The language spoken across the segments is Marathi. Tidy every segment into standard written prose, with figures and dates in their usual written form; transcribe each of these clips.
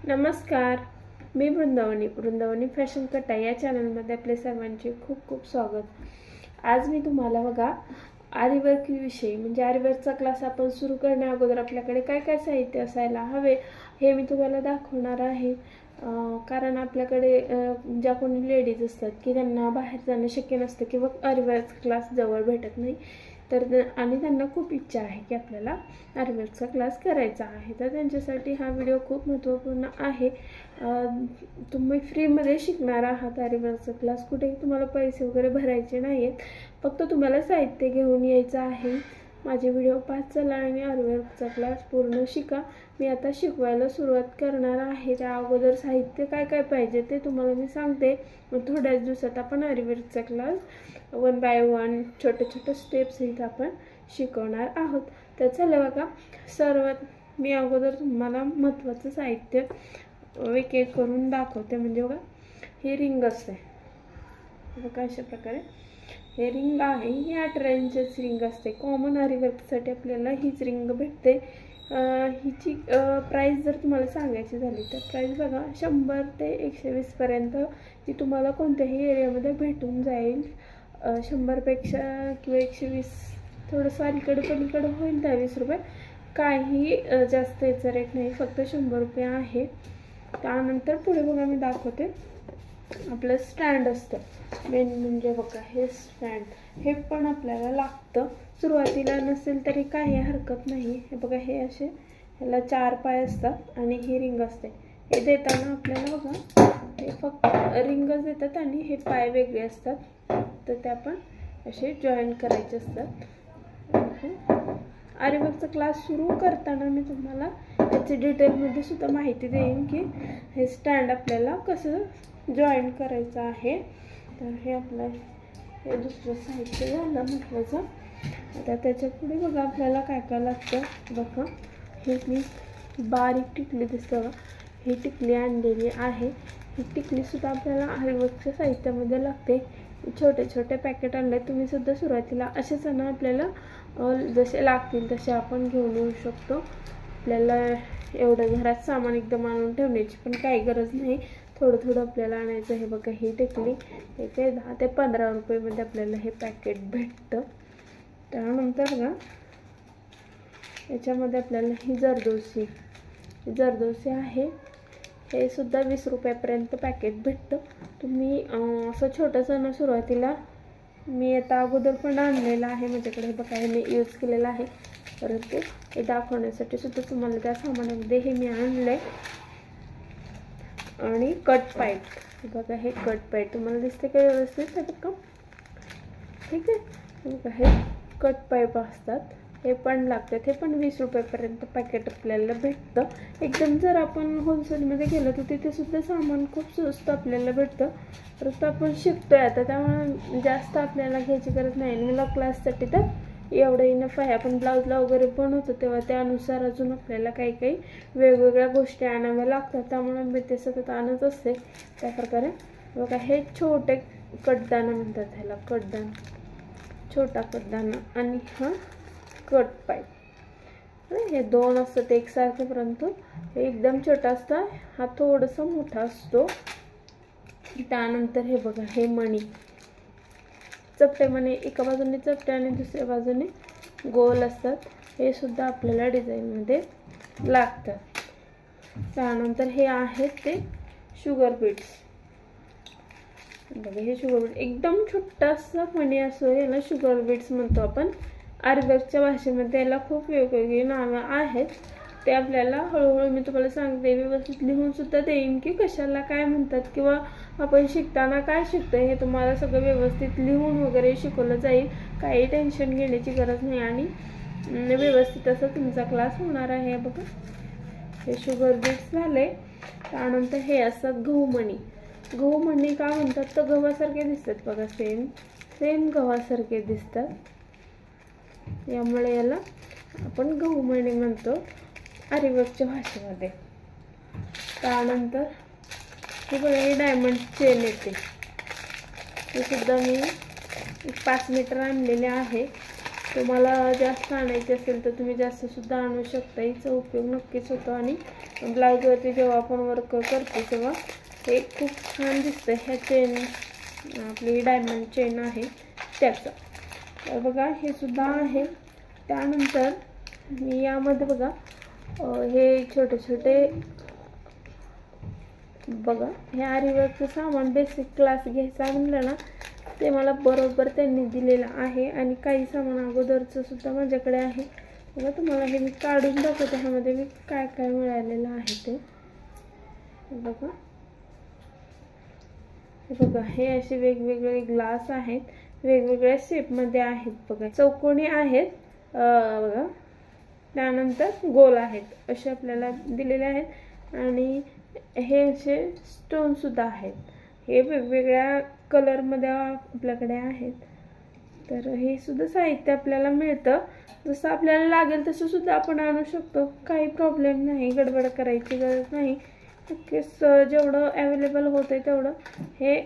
नमस्कार, मी वृंदावनी फॅशन कट्टा या चॅनलमध्ये आपले सर्वांचे खूप खूप स्वागत। आज मी तुम्हाला बघा आरीवर्क विषयी म्हणजे आरीवर्कचा क्लास आपण सुरू करण्या अगोदर आपल्याकडे काय काय साहित्य असायला हवे हे मी तुम्हाला दाखवणार आहे। कारण आपल्याकडे ज्या कोणी लेडीज असतात की त्यांना बाहेर जाणं शक्य नसतं किंवा आरीवर्क क्लास जवळ भेटत नाही तर आणि त्यांना खूप इच्छा आहे की आपल्याला आरीवर्कचा क्लास करायचा आहे, तर त्यांच्यासाठी हा व्हिडिओ खूप महत्त्वपूर्ण आहे। तुम्ही फ्रीमध्ये शिकणार आहात आरीवर्कचा क्लास, कुठेही तुम्हाला पैसे वगैरे भरायचे नाहीत, फक्त तुम्हाला साहित्य घेऊन यायचं आहे। माझे व्हिडिओ पाहत चला आणि आरीवर्कचा क्लास पूर्ण शिका। मी आता शिकवायला सुरुवात करणार आहे, त्या अगोदर साहित्य काय काय पाहिजे ते तुम्हाला मी सांगते। थोड्याच दिवसात आपण आरीवर्कचा क्लास 1 बाय 1 छोटे छोटे स्टेप्स सहित आपण शिकवणार आहोत। तर चला बघा, सर्वात मी अगोदर तुम्हाला महत्त्वाचं साहित्य एक एक करून दाखवते। म्हणजे बघा, हे रिंग असते बघा, अशा प्रकारे हे रिंग आहे। ही 18 इंचची रिंग असते। कॉमन आरीवर्कसाठी आपल्याला हीच रिंग भेटते। हिची प्राइस जर तुम्हाला सांगायची झाली तर प्राइस बघा 100 ते 120 पर्यंत ती तुम्हाला कोणत्याही एरियामध्ये भेटून जाईल। 100 पेक्षा किंवा 120 थोडंसं अलीकडे पलीकडे होईल 20 रुपये, काही जास्त याचा रेट नाही, फक्त 100 रुपये आहे। त्यानंतर पुढे बघा मी दाखवते, आपलं स्टँड असतं मेन म्हणजे बघा हे स्टँड, हे पण आपल्याला लागतं। सुरुवातीला नसेल तरी काही हरकत नाही। हे बघा, हे असे ह्याला 4 पाय असतात आणि ही रिंग असते। हे देताना आपल्याला बघा हे फक्त रिंगच देतात आणि हे पाय वेगळे असतात, तर ते आपण असे जॉईन करायचे असतात। आरीवर्कचा क्लास सुरू करताना मी तुम्हाला याची डिटेलमध्ये सुद्धा माहिती देईन की हे स्टँड आपल्याला कसं जॉईन करायचं आहे। तर हे आपलं हे दुसरं साहित्य झालं महत्त्वाचं। आता त्याच्या पुढे बघा आपल्याला काय काय लागतं बघा, हे मी बारीक टिकली दिसतं बघा, ही टिकली आणलेली आहे। ही टिकलीसुद्धा आपल्याला आरीवर्कच्या साहित्यामध्ये लागते। छोटे छोटे पॅकेट आणले तुम्ही सुद्धा सुरुवातीला, असेच ना आपल्याला जसे लागतील तसे आपण घेऊन येऊ शकतो। आपल्याला एवढं घरात सामान एकदम आणून ठेवण्याची पण काही गरज नाही, थोडं थोडं आपल्याला आणायचं। हे बघा, ही टिकली हे काय 10 ते 15 रुपयेमध्ये आपल्याला हे पॅकेट भेटतं। त्यानंतर बघा याच्यामध्ये आपल्याला ही जरदोसी आहे, हे सुद्धा 20 रुपयापर्यंत पॅकेट भेटतं। तुम्ही असं छोटंसं ना सुरुवातीला, मी आता अगोदर पण आणलेलं आहे माझ्याकडे बघा, हे मी यूज केलेलं आहे, परंतु हे दाखवण्यासाठी सुद्धा तुम्हाला त्या सामानामध्ये हे मी आणलंय। आणि कट पाईप बघा, हे कट पाईप तुम्हाला दिसते का व्यवस्थित बघा, ठीक आहे। बघा हे कट पाईप असतात, हे पण लागतात, हे पण 20 रुपयापर्यंत पॅकेट आपल्याला भेटतं। एकदम जर आपण होलसेलमध्ये गेलो तर तिथे सुद्धा सामान खूप स्वस्त आपल्याला भेटतं, परंतु आपण शिकतोय आता त्यामुळे जास्त आपल्याला घ्यायची गरज नाही। मला क्लाससाठी तर एवढं इनफ आहे। आपण ब्लाऊजला वगैरे बनवतो तेव्हा त्यानुसार अजून आपल्याला काही काही वेगवेगळ्या गोष्टी आणाव्या लागतात, त्यामुळे मी ते सतत आणत असते। त्या प्रकारे बघा, हे छोटे कटदाना म्हणतात ह्याला, छोटा कटदाना, आणि हा कट पाईप। हे 2 असतात एकसारखे, परंतु हे एकदम छोटा असतं, हा थोडासा मोठा असतो। त्यानंतर हे बघा, हे मणी, चपटे मणी, एका बाजूने चपटे आणि दुसऱ्या बाजूने गोल असतात, हे सुद्धा आपल्याला डिझाईनमध्ये लागतात। त्यानंतर हे आहेत ते शुगर बीड्स बघा, हे शुगर बीड एकदम छोटासा मणी असतो, याला शुगर बीड्स म्हणतो आपण। आरीवर्कच्या भाषेमध्ये याला खूप वेगवेगळी नावं आहेत, ते आपल्याला हळूहळू मी तुम्हाला सांगते, व्यवस्थित लिहून सुद्धा देईन की कशाला काय म्हणतात किंवा आपण शिकताना काय शिकतोय हे तुम्हाला सगळं व्यवस्थित लिहून वगैरे शिकवलं जाईल। काही टेन्शन घेण्याची गरज नाही आणि व्यवस्थित असा तुमचा क्लास होणार आहे। बघा, हे शुगर बीड्स झाले। त्यानंतर हे असतात गहू मणी का म्हणतात तर गव्हासारखे दिसतात बघा, सेम गव्हासारखे दिसतात, यामुळे याला आपण गहू मणी म्हणतो आरीवर्कच्या भाषेमध्ये। त्यानंतर हे बघा, हे डायमंड चेन येते, हे सुद्धा मी 5 मीटर आणलेले आहे। तुम्हाला जास्त आणायची असेल तर तुम्ही जास्त सुद्धा आणू शकता. हिचा उपयोग नक्कीच होतो आणि ब्लाऊजवरती जेव्हा आपण वर्क करतो तेव्हा हे खूप छान दिसतं. ह्या चेन आपली डायमंड चेन आहे त्याचा. तर बघा हे सुद्धा आहे. त्यानंतर मी यामध्ये बघा हे छोटे छोटे बघा हे आरीवर्कचं सामान बेसिक क्लास घ्यायचा म्हणलं ना ते मला बरोबर त्यांनी दिलेलं आहे. आणि काही सामान अगोदरचं सुद्धा माझ्याकडे आहे. बघा तुम्हाला हे मी काढून दाखवते ह्यामध्ये मी काय काय मिळालेलं आहे ते. बघा बघा हे असे वेगवेगळे ग्लास आहेत, वेगवेगळ्या शेपमध्ये आहेत. बघा चौकोनी आहेत बघा, त्यानंतर गोल आहेत असे आपल्याला दिलेले आहेत. आणि हे असे स्टोन सुद्धा आहेत. हे वेगवेगळ्या कलरमध्ये आपल्याकडे आहेत. तर हे सुद्धा साहित्य आपल्याला मिळतं. जसं आपल्याला लागेल तसं सुद्धा आपण आणू शकतो. काही प्रॉब्लेम नाही, गडबड करायची गरज नाही. नक्कीच जेवढं अवेलेबल होतं आहे तेवढं हे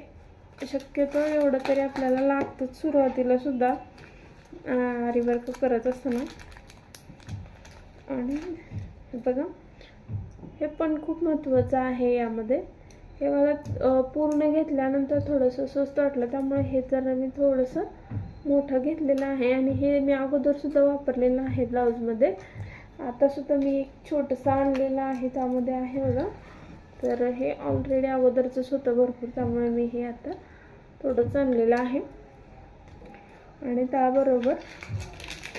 शक्यतो एवढं तरी आपल्याला लागतं सुरुवातीला सुद्धा आरीवर्क करत असताना. आणि बघा हे पण खूप महत्त्वाचं आहे. यामध्ये हे मला पूर्ण घेतल्यानंतर थोडंसं स्वस्त वाटलं, त्यामुळे हे जरा मी थोडंसं मोठं घेतलेलं आहे. आणि हे मी अगोदरसुद्धा वापरलेलं आहे ब्लाऊजमध्ये. आतासुद्धा मी एक छोटंसं आणलेलं आहे, त्यामध्ये आहे बघा. तर हे ऑलरेडी अगोदरचंच होतं भरपूर, त्यामुळे मी हे आता थोडंच आणलेलं आहे. आणि त्याबरोबर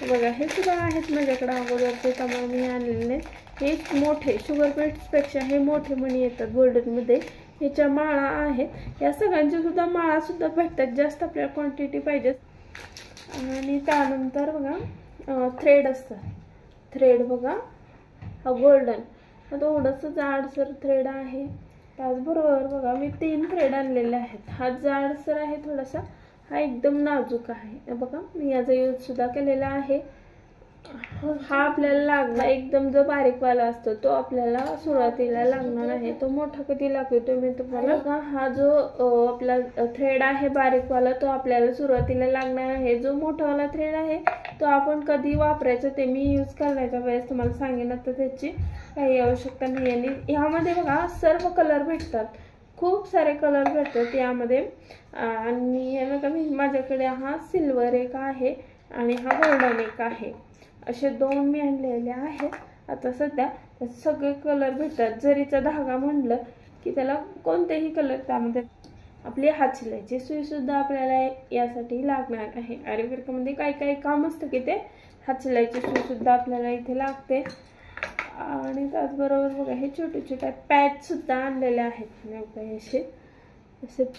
बघा हे सुद्धा आहेत माझ्याकडे अगोदरचे, त्यामुळे मी आणलेले. हे मोठे शुगर बीट्सपेक्षा हे मोठे मणी येतात गोल्डनमध्ये. ह्याच्या माळा आहेत. या सगळ्यांच्या सुद्धा माळा सुद्धा भेटतात, जास्त आपल्याला क्वांटिटी पाहिजे. आणि त्यानंतर बघा थ्रेड असतात. थ्रेड बघा हा गोल्डन, थोडंसं जाडसर थ्रेड आहे. त्याचबरोबर बघा मी 3 थ्रेड आणलेले आहेत. हा जाडसर आहे थोडासा, हा एकदम नाजूक आहे. बघा मी याचा यूज सुद्धा केलेला आहे. हा आपल्याला लागणार एकदम जो बारीकवाला असतो तो आपल्याला सुरुवातीला लागणार आहे. तो मोठा कधी लागतो मी तुम्हाला हा जो आपला थ्रेड आहे बारीकवाला तो आपल्याला सुरुवातीला लागणार आहे. जो मोठावाला थ्रेड आहे तो आपण कधी वापरायचा ते मी यूज करण्याच्या वेळेस तुम्हाला सांगेन, तर त्याची काही आवश्यकता नाही. आणि ह्यामध्ये बघा सर्व कलर भेटतात, खूप सारे कलर भेटतात यामध्ये. आणि हे बघा मी माझ्याकडे हा सिल्वर एक आहे आणि हा गोल्डन एक आहे, असे 2 मी आणलेले आहेत. आता सध्या सगळे कलर भेटतात. जरीचा धागा म्हणलं की त्याला कोणतेही कलर त्यामध्ये. आपली हातशिलाईची सुई सुद्धा आपल्याला यासाठी लागणार आहे. आरीवर्कमध्ये काही काम असतं की ते हातशिलाईची सुई सुद्धा आपल्याला इथे लागते. आणि त्याचबरोबर बघा हे छोटे छोटे पॅच सुद्धा आणलेले आहेत. मी असे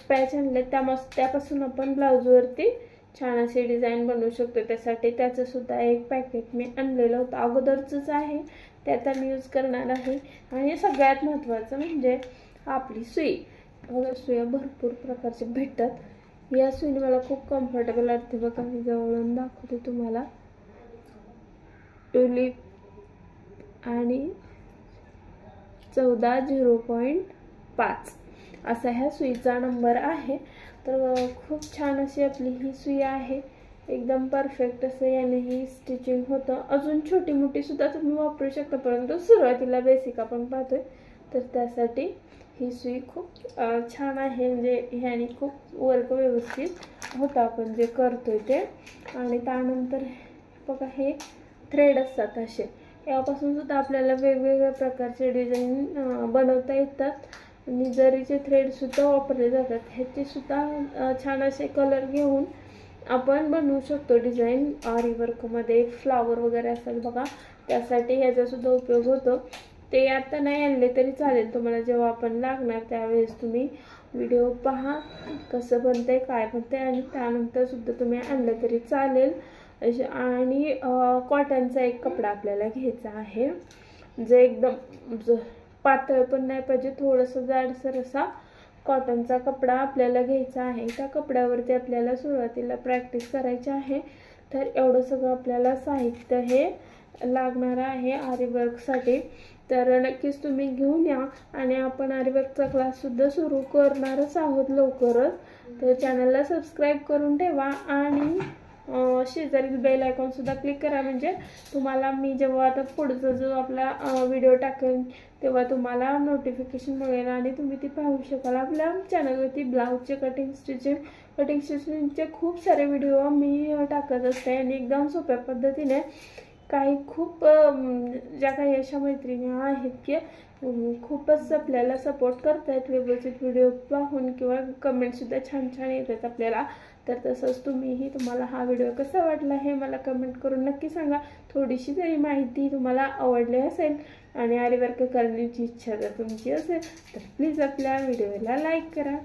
पॅच आणले, त्यापासून आपण ब्लाऊजवरती छान असे डिझाईन बनवू शकतो. त्यासाठी त्याचं सुद्धा एक पॅकेट मी आणलेलं होतं, अगोदरचंच आहे, ते आता मी यूज करणार आहे. आणि सगळ्यात महत्त्वाचं म्हणजे आपली सुई. सुया भरपूर प्रकारचे भेटतात. या सुईने मला खूप कम्फर्टेबल वाटते. बघा मी जवळून दाखवते तुम्हाला. ट्युलिप आणि 14.05 असा ह्या सुईचा नंबर आहे. तर खूप छान अशी आपली ही सुई आहे, एकदम परफेक्ट असं याने ही स्टिचिंग होतं. अजून छोटी मोठी सुद्धा तुम्ही वापरू शकता, परंतु सुरुवातीला बेसिक आपण पाहतोय तर त्यासाठी ही सुई खूप छान आहे. म्हणजे ह्याने खूप वर्क व्यवस्थित होतं आपण जे करतोय ते. आणि त्यानंतर बघा हे थ्रेड असतात असे, यापासून सुद्धा आपल्याला वेगवेगळ्या प्रकारचे डिझाईन बनवता येतात. आणि जरीचे थ्रेड सुद्धा वापरले जातात. ह्याचे सुद्धा छान असे कलर घेऊन आपण बनवू शकतो डिझाईन. आरीवर्कमध्ये फ्लावर वगैरे असतात बघा, त्यासाठी ह्याचा सुद्धा उपयोग होतो. ते आता नाही आणले तरी चालेल, तुम्हाला जेव्हा आपण लागणार त्यावेळेस तुम्ही व्हिडिओ पहा कसं बनतंय काय बनतंय, आणि त्यानंतर सुद्धा तुम्ही आणलं तरी चालेल. आणि कॉटनचा एक कपडा आपल्याला घ्यायचा आहे, जे एकदम पातळ पण नाही पाहिजे, थोडंसं जाडसर असा कॉटनचा कपडा आपल्याला घ्यायचा आहे. त्या कपड्यावरती आपल्याला सुरुवातीला प्रॅक्टिस करायची आहे. तर एवढं सगळं आपल्याला साहित्य हे लागणार आहे आरीवर्कसाठी. तर नक्कीच तुम्ही घेऊन या. आणि आपण आरीवर्कचा क्लाससुद्धा सुरू करणारच आहोत लवकरच, तर चॅनलला सबस्क्राईब करून ठेवा. आणि शेजारील बेल आयकॉन सुद्धा क्लिक करा, म्हणजे तुम्हाला मी जेव्हा आता पुढचा जो आपला व्हिडिओ टाकेन तेव्हा तुम्हाला नोटिफिकेशन मिळेल आणि तुम्ही ती पाहू शकाल. आपल्या चॅनलवरती ब्लाऊजचे कटिंग स्टिचिंगचे खूप सारे व्हिडिओ मी टाकत असते आणि एकदम सोप्या पद्धतीने. काही खूप ज्या काही अशा मैत्रिणी आहेत की खूपच आपल्याला सपोर्ट करतायत व्यवस्थित व्हिडिओ पाहून, किंवा कमेंटसुद्धा छान छान येतात आपल्याला. तर तसंच तुम्हाला हा व्हिडिओ कसा वाटला हे मला कमेंट करून नक्की सांगा. थोडीशी जरी माहिती तुम्हाला आवडली असेल आणि आरीवर्क करण्याची इच्छा जर तुमची असेल तर प्लीज आपल्या व्हिडिओला लाईक करा.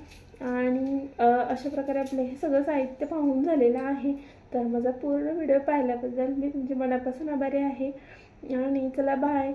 आणि अशा प्रकारे आपलं हे सगळं साहित्य पाहून झालेलं आहे. तर माझा पूर्ण व्हिडिओ पाहिल्याबद्दल मी तुमच्या मनापासून आभारी आहे. आणि चला बाय.